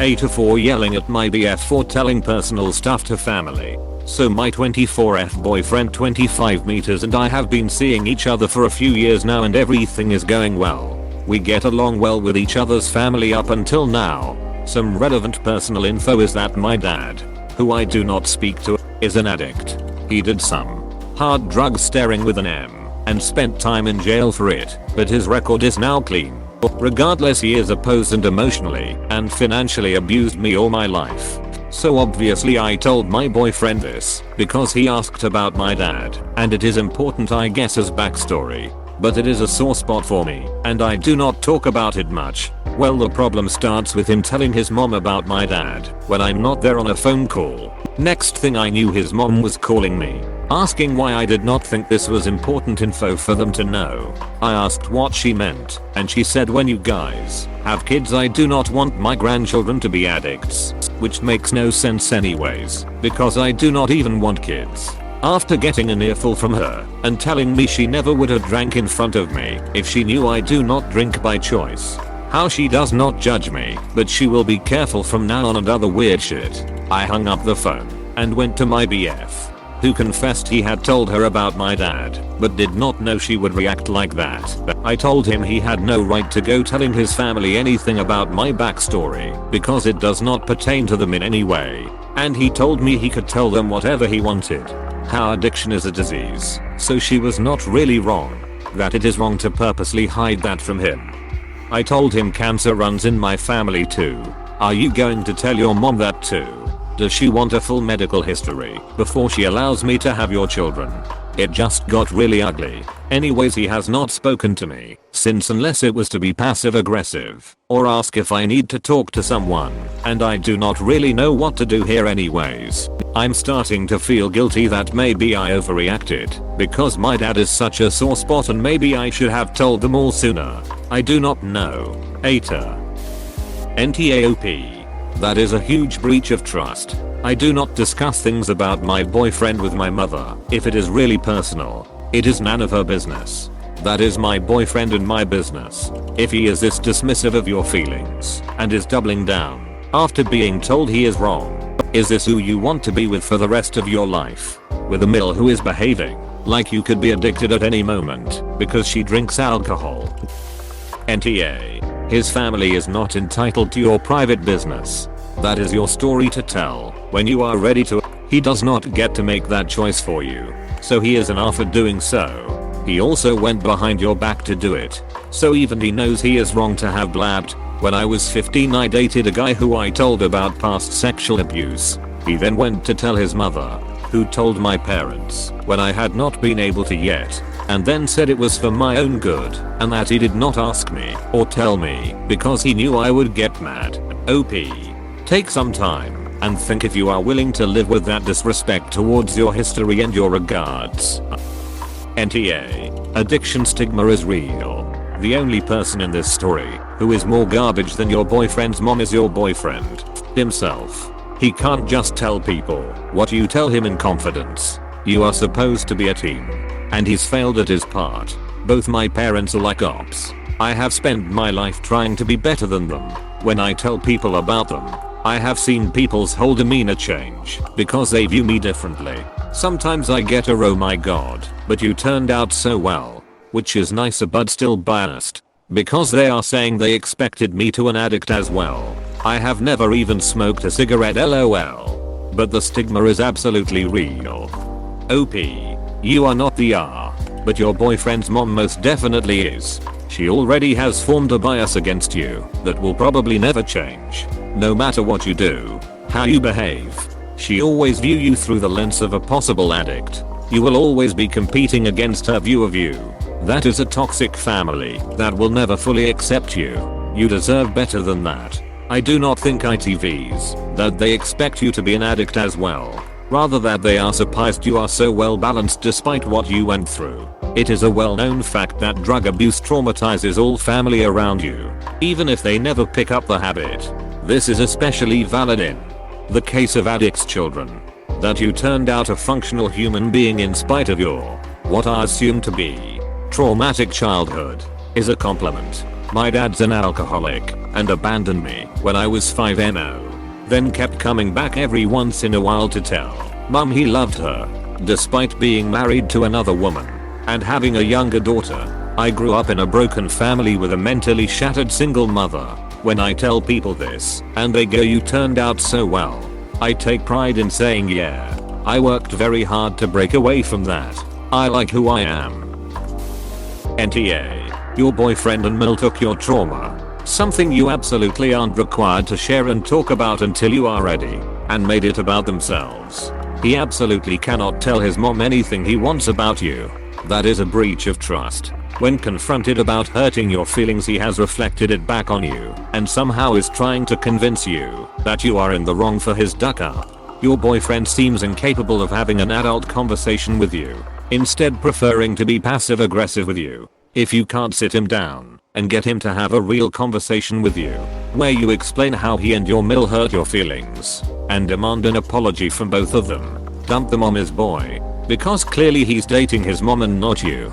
AITA for yelling at my BF for telling personal stuff to family. So my 24F boyfriend 25 meters and I have been seeing each other for a few years now and everything is going well. We get along well with each other's family up until now. Some relevant personal info is that my dad, who I do not speak to, is an addict. He did some hard drugs starting with an M and spent time in jail for it, but his record is now clean. Regardless, he is opposed and emotionally and financially abused me all my life. So obviously I told my boyfriend this because he asked about my dad, and it is important I guess as backstory. But it is a sore spot for me, and I do not talk about it much. Well, the problem starts with him telling his mom about my dad when I'm not there on a phone call. Next thing I knew, his mom was calling me, asking why I did not think this was important info for them to know. I asked what she meant, and she said, when you guys have kids, I do not want my grandchildren to be addicts. Which makes no sense anyways, because I do not even want kids. After getting an earful from her and telling me she never would have drank in front of me if she knew I do not drink by choice. How she does not judge me, but she will be careful from now on and other weird shit. I hung up the phone and went to my BF, who confessed he had told her about my dad, but did not know she would react like that. I told him he had no right to go telling his family anything about my backstory because it does not pertain to them in any way, and he told me he could tell them whatever he wanted. How addiction is a disease, so she was not really wrong. That it is wrong to purposely hide that from him. I told him cancer runs in my family too. Are you going to tell your mom that too? Does she want a full medical history before she allows me to have your children? It just got really ugly. Anyways, he has not spoken to me since, unless it was to be passive aggressive or ask if I need to talk to someone, and I do not really know what to do here anyways. I'm starting to feel guilty that maybe I overreacted because my dad is such a sore spot and maybe I should have told them all sooner. I do not know. AITA. NTAOP. That is a huge breach of trust. I do not discuss things about my boyfriend with my mother. If it is really personal, it is none of her business. That is my boyfriend and my business. If he is this dismissive of your feelings and is doubling down after being told he is wrong, is this who you want to be with for the rest of your life? With a mill who is behaving like you could be addicted at any moment because she drinks alcohol. NTA. His family is not entitled to your private business. That is your story to tell when you are ready to. He does not get to make that choice for you, so he is an ass at doing so. He also went behind your back to do it, so even he knows he is wrong to have blabbed. When I was 15, I dated a guy who I told about past sexual abuse. He then went to tell his mother, who told my parents when I had not been able to yet, and then said it was for my own good and that he did not ask me or tell me because he knew I would get mad. OP. Take some time and think if you are willing to live with that disrespect towards your history and your regards. NTA. Addiction stigma is real. The only person in this story who is more garbage than your boyfriend's mom is your boyfriend himself. He can't just tell people what you tell him in confidence. You are supposed to be a team, and he's failed at his part. Both my parents are like ops. I have spent my life trying to be better than them. When I tell people about them, I have seen people's whole demeanor change because they view me differently. Sometimes I get a oh my god, but you turned out so well, which is nicer but still biased, because they are saying they expected me to an addict as well. I have never even smoked a cigarette, lol. But the stigma is absolutely real. OP. You are not the R, but your boyfriend's mom most definitely is. She already has formed a bias against you that will probably never change. No matter what you do, how you behave, she always view you through the lens of a possible addict. You will always be competing against her view of you. That is a toxic family that will never fully accept you. You deserve better than that. I do not think ITVs that they expect you to be an addict as well. Rather that they are surprised you are so well balanced despite what you went through. It is a well-known fact that drug abuse traumatizes all family around you, even if they never pick up the habit. This is especially valid in the case of addicts' children. That you turned out a functional human being in spite of your what I assume to be traumatic childhood is a compliment. My dad's an alcoholic and abandoned me when I was 5 no. Then kept coming back every once in a while to tell mum he loved her, despite being married to another woman and having a younger daughter. I grew up in a broken family with a mentally shattered single mother. When I tell people this and they go, you turned out so well, I take pride in saying yeah, I worked very hard to break away from that. I like who I am. NTA, your boyfriend and Mill took your trauma, something you absolutely aren't required to share and talk about until you are ready, and made it about themselves. He absolutely cannot tell his mom anything he wants about you. That is a breach of trust. When confronted about hurting your feelings, he has reflected it back on you and somehow is trying to convince you that you are in the wrong for his duck up. Your boyfriend seems incapable of having an adult conversation with you, instead preferring to be passive aggressive with you. If you can't sit him down and get him to have a real conversation with you, where you explain how he and your Mill hurt your feelings, and demand an apology from both of them, dump the mom his boy, because clearly he's dating his mom and not you.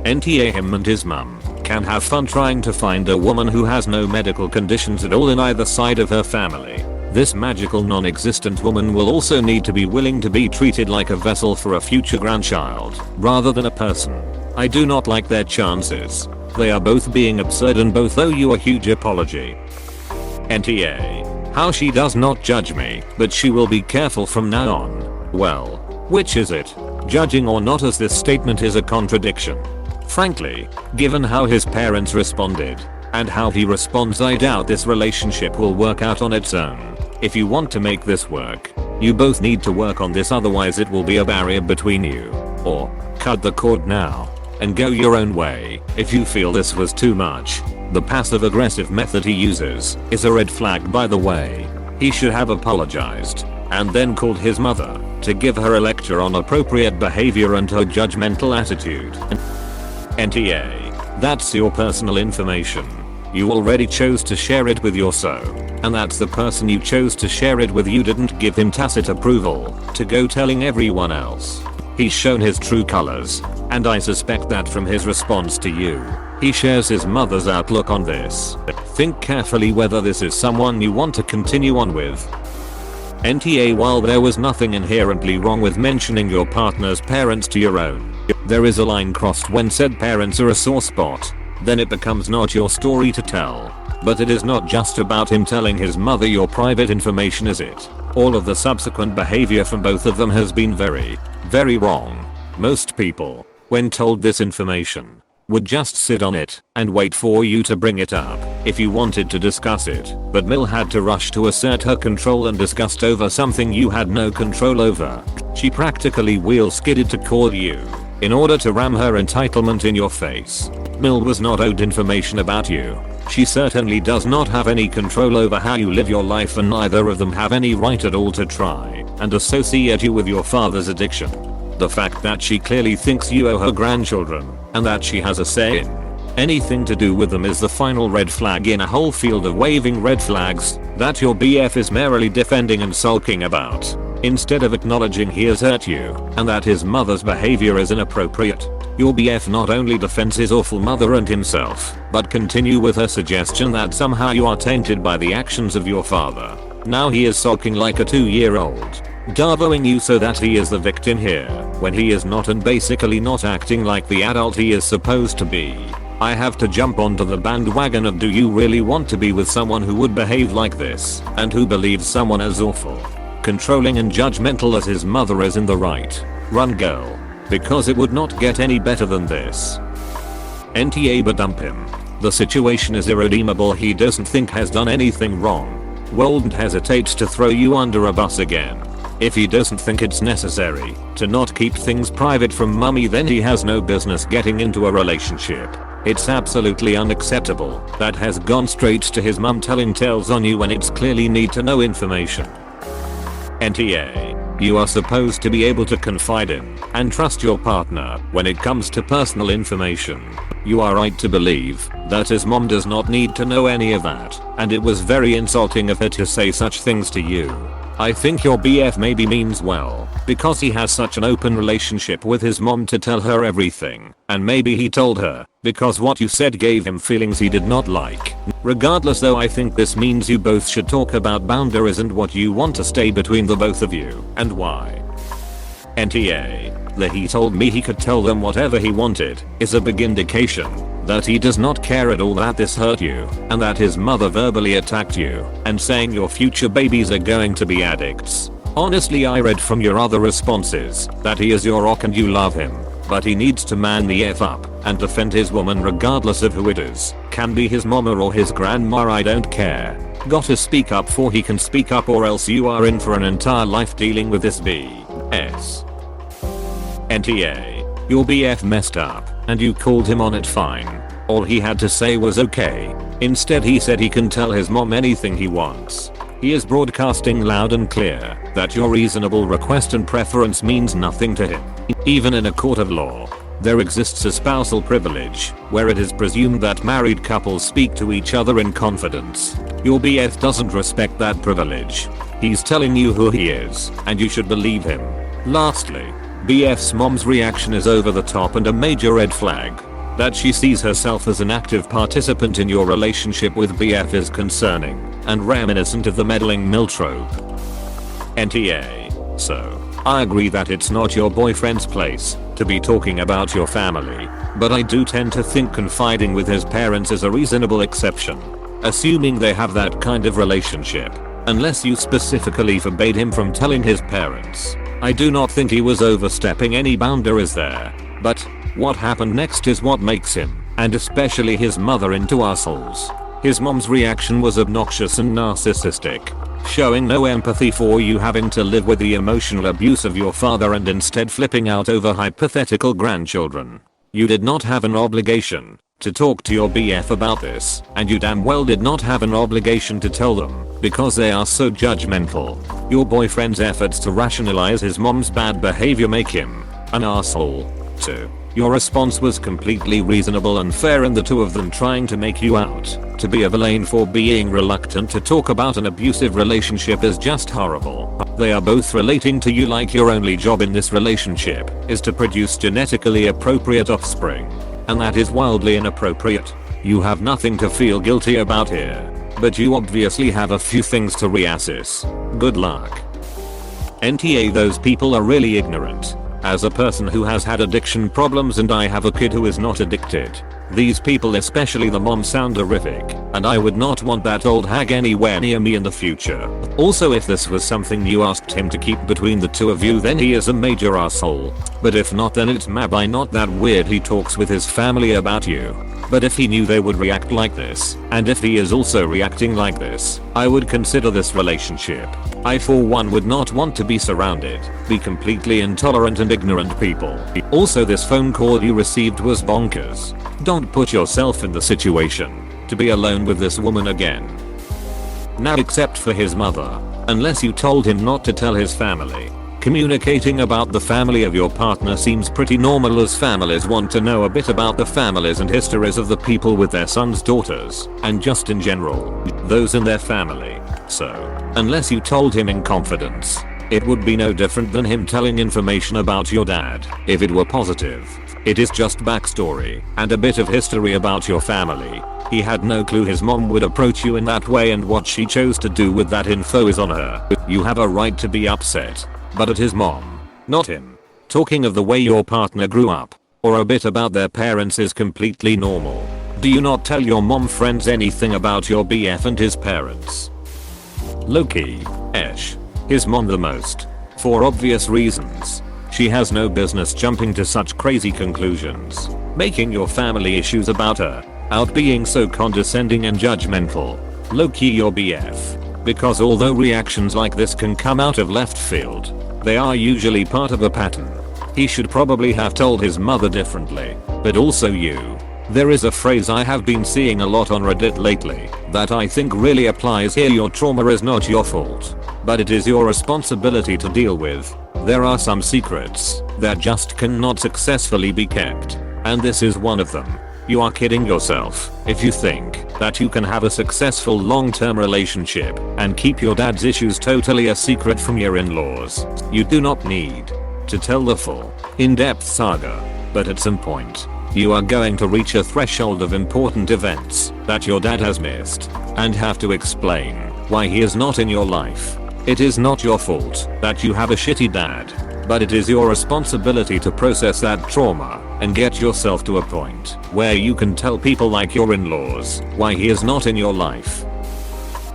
NTA, him and his mum can have fun trying to find a woman who has no medical conditions at all in either side of her family. This magical non-existent woman will also need to be willing to be treated like a vessel for a future grandchild, rather than a person. I do not like their chances. They are both being absurd and both owe you a huge apology. NTA, how she does not judge me, but she will be careful from now on. Well, which is it? Judging or not, as this statement is a contradiction. Frankly, given how his parents responded, and how he responds, I doubt this relationship will work out on its own. If you want to make this work, you both need to work on this, otherwise it will be a barrier between you. Or, cut the cord now and go your own way if you feel this was too much. The passive aggressive method he uses is a red flag, by the way. He should have apologized and then called his mother to give her a lecture on appropriate behavior and her judgmental attitude. NTA, that's your personal information. You already chose to share it with your so, and that's the person you chose to share it with. You didn't give him tacit approval to go telling everyone else. He's shown his true colors, and I suspect that from his response to you, he shares his mother's outlook on this. Think carefully whether this is someone you want to continue on with. NTA, while there was nothing inherently wrong with mentioning your partner's parents to your own, there is a line crossed when said parents are a sore spot. Then it becomes not your story to tell. But it is not just about him telling his mother your private information, is it? All of the subsequent behavior from both of them has been very, very wrong. Most people, when told this information, would just sit on it and wait for you to bring it up if you wanted to discuss it, but Mill had to rush to assert her control and disgust over something you had no control over. She practically wheel skidded to call you in order to ram her entitlement in your face. Mill was not owed information about you. She certainly does not have any control over how you live your life, and neither of them have any right at all to try and associate you with your father's addiction. The fact that she clearly thinks you owe her grandchildren and that she has a say in anything to do with them is the final red flag in a whole field of waving red flags that your BF is merely defending and sulking about, instead of acknowledging he has hurt you and that his mother's behavior is inappropriate. Your BF not only defends his awful mother and himself, but continue with her suggestion that somehow you are tainted by the actions of your father. Now he is sulking like a 2-year-old, darvoing you so that he is the victim here, when he is not, and basically not acting like the adult he is supposed to be. I have to jump onto the bandwagon of, do you really want to be with someone who would behave like this and who believes someone as awful, controlling and judgmental as his mother is in the right? Run, girl, because it would not get any better than this. NTA, but dump him. The situation is irredeemable. He doesn't think has done anything wrong. Won't hesitate to throw you under a bus again. If he doesn't think it's necessary to not keep things private from mummy, then he has no business getting into a relationship. It's absolutely unacceptable that has gone straight to his mum telling tales on you when it's clearly need to know information. NTA, you are supposed to be able to confide in and trust your partner when it comes to personal information. You are right to believe that his mom does not need to know any of that, and it was very insulting of her to say such things to you. I think your BF maybe means well, because he has such an open relationship with his mom to tell her everything, and maybe he told her, because what you said gave him feelings he did not like. Regardless though, I think this means you both should talk about boundaries and what you want to stay between the both of you, and why. NTA. That he told me he could tell them whatever he wanted is a big indication that he does not care at all that this hurt you, and that his mother verbally attacked you and saying your future babies are going to be addicts. Honestly, I read from your other responses that he is your rock and you love him, but he needs to man the F up and defend his woman regardless of who it is. Can be his mama or his grandma, I don't care. Gotta speak up before he can speak up, or else you are in for an entire life dealing with this BS. NTA. Your BF messed up, and you called him on it fine. All he had to say was okay. Instead he said he can tell his mom anything he wants. He is broadcasting loud and clear that your reasonable request and preference means nothing to him. Even in a court of law, there exists a spousal privilege, where it is presumed that married couples speak to each other in confidence. Your BF doesn't respect that privilege. He's telling you who he is, and you should believe him. Lastly, BF's mom's reaction is over the top and a major red flag. That she sees herself as an active participant in your relationship with BF is concerning, and reminiscent of the meddling mill trope. NTA. So, I agree that it's not your boyfriend's place to be talking about your family, but I do tend to think confiding with his parents is a reasonable exception, assuming they have that kind of relationship, unless you specifically forbade him from telling his parents. I do not think he was overstepping any boundaries there, but what happened next is what makes him, and especially his mother, into assholes. His mom's reaction was obnoxious and narcissistic, showing no empathy for you having to live with the emotional abuse of your father and instead flipping out over hypothetical grandchildren. You did not have an obligation to talk to your BF about this, and you damn well did not have an obligation to tell them, because they are so judgmental. Your boyfriend's efforts to rationalize his mom's bad behavior make him an asshole too. Your response was completely reasonable and fair, and the two of them trying to make you out to be a villain for being reluctant to talk about an abusive relationship is just horrible. They are both relating to you like your only job in this relationship is to produce genetically appropriate offspring, and that is wildly inappropriate. You have nothing to feel guilty about here, but you obviously have a few things to reassess. Good luck. NTA. Those people are really ignorant. As a person who has had addiction problems and I have a kid who is not addicted, these people, especially the mom, sound horrific, and I would not want that old hag anywhere near me in the future. Also, if this was something you asked him to keep between the two of you, then he is a major asshole. But if not, then it's maybe not that weird he talks with his family about you. But if he knew they would react like this, and if he is also reacting like this, I would consider this relationship. I for one would not want to be surrounded by completely intolerant and ignorant people. Also, this phone call you received was bonkers. Don't put yourself in the situation to be alone with this woman again. Now, except for his mother, unless you told him not to tell his family, communicating about the family of your partner seems pretty normal, as families want to know a bit about the families and histories of the people with their sons, daughters, and just in general, those in their family. So, unless you told him in confidence, it would be no different than him telling information about your dad. If it were positive, it is just backstory and a bit of history about your family. He had no clue his mom would approach you in that way, and what she chose to do with that info is on her. You have a right to be upset, but at his mom, not him. Talking of the way your partner grew up, or a bit about their parents, is completely normal. Do you not tell your mom friends anything about your BF and his parents? Low-key, his mom the most. For obvious reasons. She has no business jumping to such crazy conclusions, making your family issues about her out being so condescending and judgmental. Low-key your BF. Because although reactions like this can come out of left field, they are usually part of a pattern. He should probably have told his mother differently, but also you. There is a phrase I have been seeing a lot on Reddit lately that I think really applies here. Your trauma is not your fault, but it is your responsibility to deal with. There are some secrets that just cannot successfully be kept, and this is one of them. You are kidding yourself if you think that you can have a successful long-term relationship and keep your dad's issues totally a secret from your in-laws. You do not need to tell the full, in-depth saga, but at some point, you are going to reach a threshold of important events that your dad has missed and have to explain why he is not in your life. It is not your fault that you have a shitty dad, but it is your responsibility to process that trauma and get yourself to a point where you can tell people like your in-laws why he is not in your life.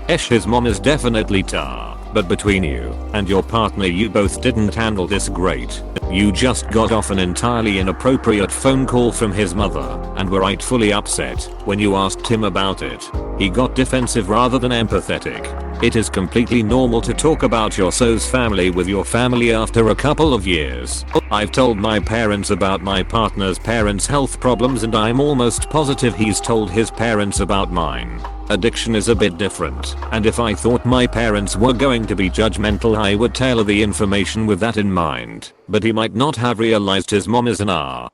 His mom is definitely tar, but between you and your partner you both didn't handle this great. You just got off an entirely inappropriate phone call from his mother and were rightfully upset when you asked him about it. He got defensive rather than empathetic. It is completely normal to talk about your so's family with your family after a couple of years. I've told my parents about my partner's parents' health problems and I'm almost positive he's told his parents about mine. Addiction is a bit different, and if I thought my parents were going to be judgmental I would tailor the information with that in mind, but he might not have realized his mom is an R.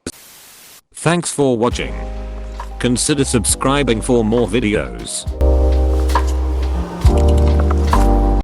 Thanks for watching. Consider subscribing for more videos.